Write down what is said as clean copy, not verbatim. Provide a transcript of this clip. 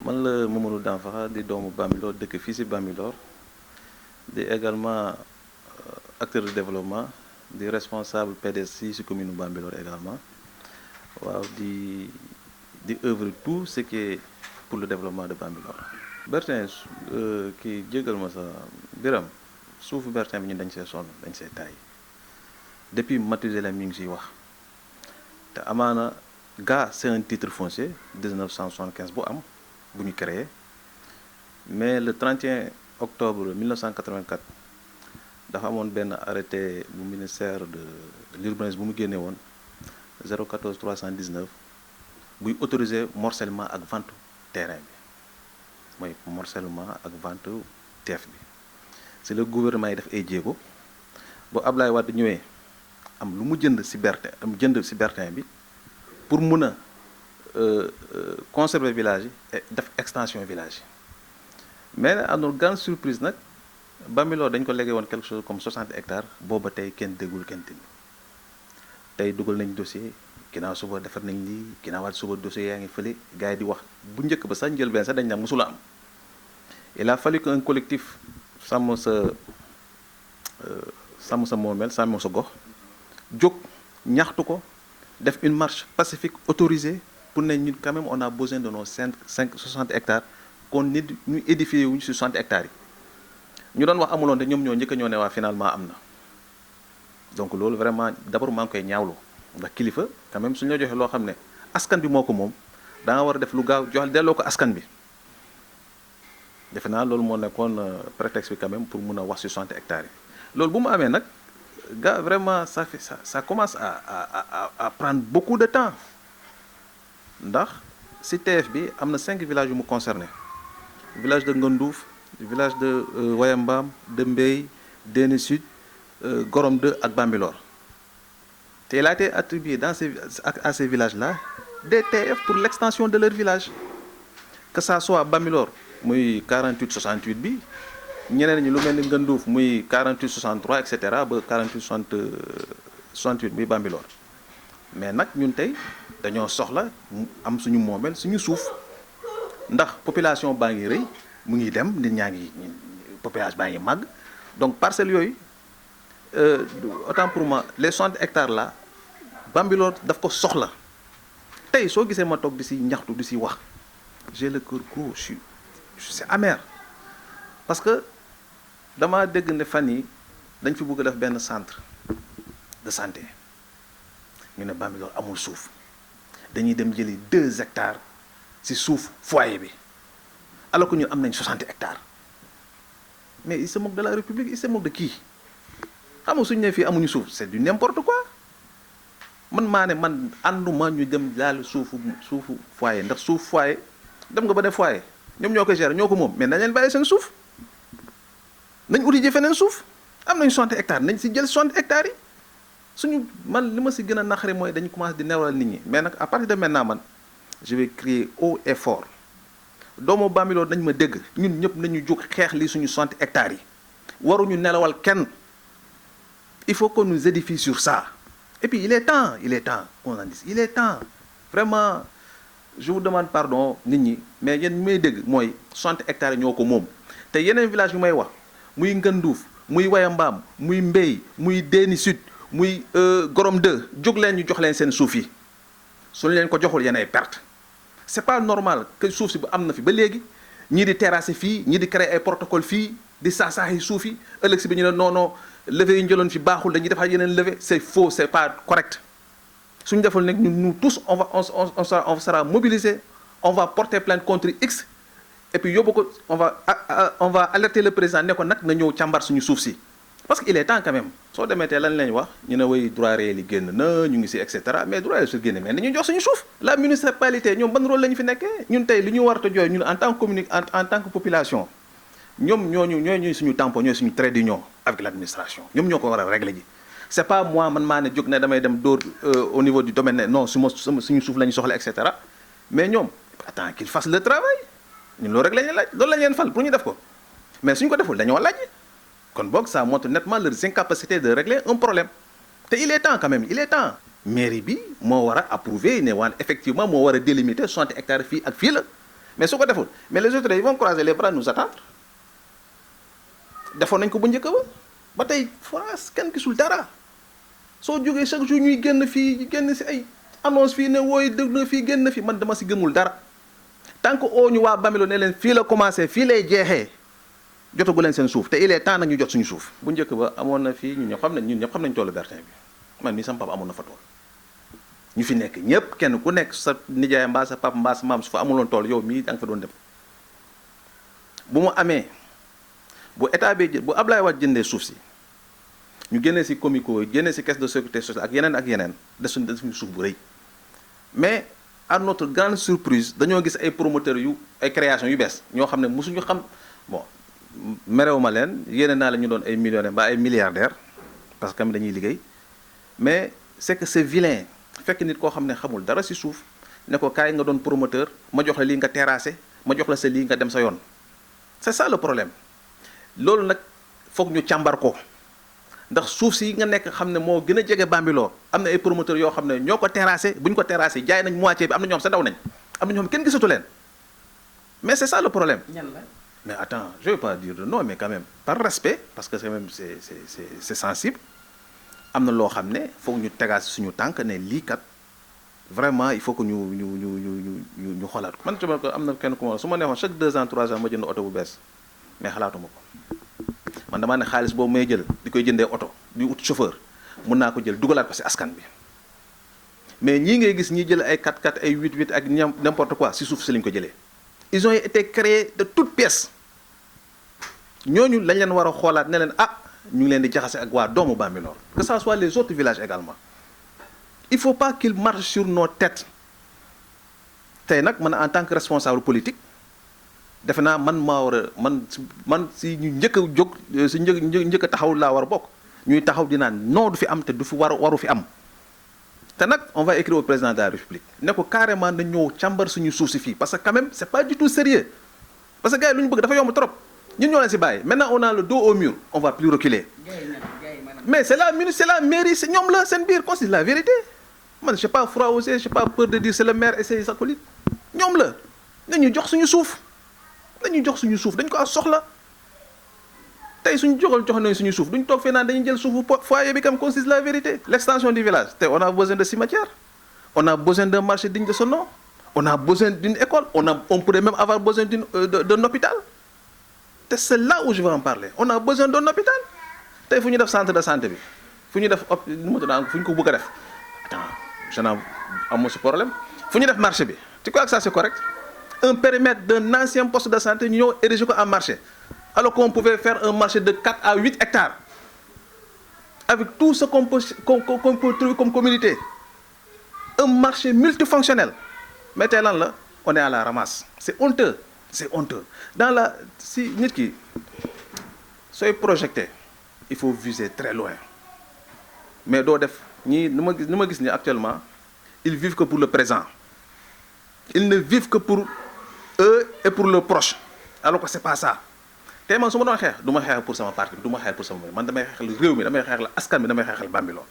man la Mamadou Danfakha di doomu Bambilor dëkk fii si Bambilor di également acteur de développement di responsable PDS fii si commune Bambilor également waaw di œuvre tout ce qui est pour le développement de Bambilor. Bertin kii jégal ma sa Biram suufu Bertin bi ñun dañ see sonn dañ see taay depuis Mathusalem ñu ngi siy wax te amaana gaa c'est un titre foncier 1975 bu am bu ñu créé mais le 31 octobre 1984 dafa amoon benn arrêté bu ministère de l'urbanisme bu mu génne woon 014 319 buy autoriser morcellement ak vente terrain bi mooy morcellement ak vente teef bi c'est le gouvernement yi def ay jéego bu Ablaye Wade ñëwee am lu mu jënd ci Bertin bi pour mun a conserver village yi et def extension village yi mais à notre grande surprise nag Bambilor dañ ko légué woon quelque chose comme 60 hectares booba tey kenn déggul kenn tin tey dugal nañ dossier ginnaaw suba defar nañ lii ginnaawaat suba dossier yaa ngi fële gars yi di wax bu njëkk ba sax njëlbeen sax dañ na mosula am il a fallu qu'un collectif sàmm sa moomeel sàmm sa gox jóg ñaxtu ko def une marche pacifique autorisée pour ne ñun quand même on a besoin de nos 60 hectares kon nit ñu édifié wuñu si 60 hectares yi ñu doon wax amuloon te ñoom ñoo njëkk ñoo ne waa finalement am na donc loolu vraiment d'abord maa ngi koy ñaawlu ndax kilifa quand même suñu la joxee loo xam ne askan bi moo ko moom da nga war a def lu gaaw jox delloo ko askan bi defe naa loolu moo nekkoon prétexte bi quand même pour mun a wax si 60 hectares yi loolu bu mu amee nag gars vraiment ça commence à prendre beaucoup de temps ndax si TF bi am na 5 villages yu mu concerné village de Ngondouf village de Wayambam de Mbey Déni Sud Gorom 2 ak Bambilor te il a été attribué à ces villages là des TF pour l'extension de leur village que ça soit Bambilor muy 48 68 bi ñeneen ñi lu mel ni Ngondouf muy 48 63 et cetera ba 48 68 bi Bambilor mais nag ñun tey dañoo soxla am suñu moomeel suñu suuf ndax population baa ngi rëy mu ngi dem nit ñaa ngi population baa ngi màgg donc parcelles yooyu autant pour moi les 60 hectares là Bambilor daf ko soxla tey soo gisee ma toog di si ñaxtu di si wax j'ai le cœur gros c'est amer parce que dama dégg ne fan yi dañ fi bëgg a def benn centre de santé ñu ne Bambilor amul suuf dañuy dem jëli 2 hectares ci suuf foyer bi alors que ñun am nañ 60 hectares mais il se moque de la République il se moque de qui xam nga suñu ne fii amuñu suuf c'est du n'importe quoi man maa ne man ànduma ñu dem laal suufu foyer ndax suuf foyer dem nga ba def foyer ñoom ñoo ko gérer ñoo ko moom mais nañ leen bàyyi seen suuf nañ uti ji feneen suuf am nañ 60 hectares nañ si jël 60 hectares yi suñu man li ma si gën a naqari mooy dañu commencé di newal nit ñi mais nag à partir de maintenant man je vais crier haut et fort doomu Bambilor nañ ma dégg ñun ñëpp nañu jóg xeex li suñu 60 hectares yi waruñu nelawal kenn il faut qu'on nous édifie sur ça et puis il est temps qu'on en dise il est temps vraiment je vous demande pardon nit ñi mais yéen ñi may dégg mooy 60 hectares yi ñoo ko moom te yeneen village bi may wax muy Ngandouf muy Wayambaam muy Mbey muy Déni Sud muy Gorom 2 jóg leen ñu jox leen seen suuf yi suñu leen ko joxul yéen ay perte c'est pas normal que suuf si bu am na fi ba léegi ñii di terrasser fii ñii di créer ay protocole fii di saaxi suuf yi ëllëg si bi ñu ne non levée yi ñu jëloon fi baaxul dañuy defaat yeneen levée c'est faux c'est pas correct suñu deful nag nous tous on sera mobilisés on va porter plainte contre X et puis yóbbu ko on va alerter le président ne ko nag na ñëw càmbar suñu suuf si parce que il est temps quand même soo demee tey lan lañ wax ñu ne way droit réel yi génn na ñu ngi si et cetera mais droit réel su génne mais nañu jox suñu suuf la municipalité ñoom ban rôle la ñu fi nekkee ñun tey li ñu war a jooy ñun en tant que en tant que population ñoom ñooñu suñu tampon ñooy suñu trait d'union avec l'administration ñoom ñoo ko war a régler ji c'est pas moi man maa ne jóg ne damay dem dóor au niveau du domaine ne non suñu suuf la ñu soxla et cetera mais ñoom attends qu'ils fassent le travail ñun loolu rek lañ leen laaj loolu lañ leen fal pour ñu def ko mais suñ ko deful dañoo laaj kon boog ça montre nettement leur incapacité de régler un problème te il est temps quand même il est temps mairie bi moo war a approuver ne waan effectivement moo war a délimiter 60 hectares fii ak fii la mais su ko deful mais les autorités ils vont croiser les bras nous attendre defoon nañ ko bu njëkk ba tey France kenn gisul dara soo jógee chaque jour ñuy génn fii génn si ay annonce fii ne wooy dëgg na fii génn fii man dama si gëmul dara tant que oo ñu waa Bambilor ne leen fii la commencé fii lay jeexee jotagu leen seen suuf te il est temps nag ñu jot suñu suuf. bu njëkk ba amoon na fii ñun ñëpp xam nañ toolu Bertin bi man mii sama papa amoon na fa tool ñu fi nekk ñëpp kenn ku nekk sa nijaay mbaa sa papa mbaa sa maam su fa amuloon tool yow mii da nga fa doon dem bu mu amee bu état bi bu Ablaye Wade jëndee suuf si ñu génnee si comico génnee si caisse de sécurité sociale ak yeneen desuñu suuf bu rëy mais à notre grande surprise dañoo gis ay promoteurs ay création yu bees ñoo xam ne mosuñu xam bon merewuma leen yéene naa la ñu doon ay millionnaires ba ay milliardaires parce que dañuy liggéey mais c'est que c'est vilain fekk nit koo xam ne xamul dara si suuf ne ko kaay nga doon promoteur ma jox la lii nga terrassé ma jox la sa lii nga dem sa yoon c'est ça le problème loolu nag foog ñu càmbar ko ndax suuf si nga nekk xam ne moo gën a jege Bambilor am na ay promoteurs yoo xam ne ñoo ko terrassé bu ñu ko terrassé jaay nañ moitié bi am na ñoom sa daw nañ am na ñoom kenn gisatu leen mais c'est ça le problème. ñan la mais attends je vais pas dire de non mais quand même par respect parce que quand même c'est sensible am na loo xam ne foog ñu tegaat suñu tànk ne lii kat vraiment il faut que ñu xoolaat ko. man ci ma ko am na kenn ku ma su ma neexoon chaque 2 ans 3 ans ma jënd oto bu bees mais xalaatuma ko man damaa ne xaalis boobu may jël di koy jëndee oto di ut chauffeur mun naa ko jël dugalaat ko ci askan bi mais ñii ngay gis ñi jël ay 4x4 ay 8x8 ak n'importe quoi ci suuf si lañ ko jëlee. ils ont été créés de toutes pièces ñooñu lañ leen war a xoolaat ne leen ñu ngi leen di jaxase ak waa doomu Bambilor que ça soit les autres villages également il faut pas qu'ils marchent sur nos têtes tey nag man en tant que responsable politique defe naa man maa war a man si ñu njëkk a jóg si njëkk a taxaw laa war a bokk ñuy taxaw di naan non du fi am te du fi waru fi am te nag on va écrire au président de la République ne ko carrément na ñëw càmbar suñu suuf si fii parce que quand même c'est pas du tout sérieux parce que gars yi lu ñu bëgg dafa yomb trop ñun ñoo leen si bàyyi maintenant on a le dos au mur on va plus reculer mais c'est la mairie c'est ñoom la seen biir qu'on se dise la vérité man j'ai pas froid aux yeux j'ai pas peur de dire c'est le maire et ses acolytes ñoom la nañu jox suñu suuf dañ ko soxla tey suñu jox nañ suñu suuf duñ toog fee naan dañuy jël suufu foyer bi comme qu'on se dise la vérité l'extension du village tey on a besoin de cimetière on a besoin d'un marché digne de son nom on a besoin d'une école on pourrait même avoir besoin d'un hôpital te c'est là où je veux en parler on a besoin d'un hôpital tey fu ñu def centre de santé bi fu ñu def fu ñu ko bëgg a def attends je n'en amoo si problème fu ñu def marché bi tu crois que ça c'est correct un périmètre d'un ancien poste de santé ñu ñëw ériger ko en marché alors qu'on pouvait faire un marché de 4 à 8 hectares avec tout ce qu'on peut trouver comme communauté un marché multifonctionnel mais tey lan la on est à la ramasse c'est honteux si nit ki sooy projeté il faut viser très loin mais doo def ñii ni ma gis ni actuellement ils vivent que pour le présent ils ne vivent que pour eux et pour leurs proches alors que c'est pas ça tey man su ma doon xeex du ma xeex pour sama parti du ma xeex pour sama man damay xeexal réew mi damay xeexal askan bi damay xeexal Bambilor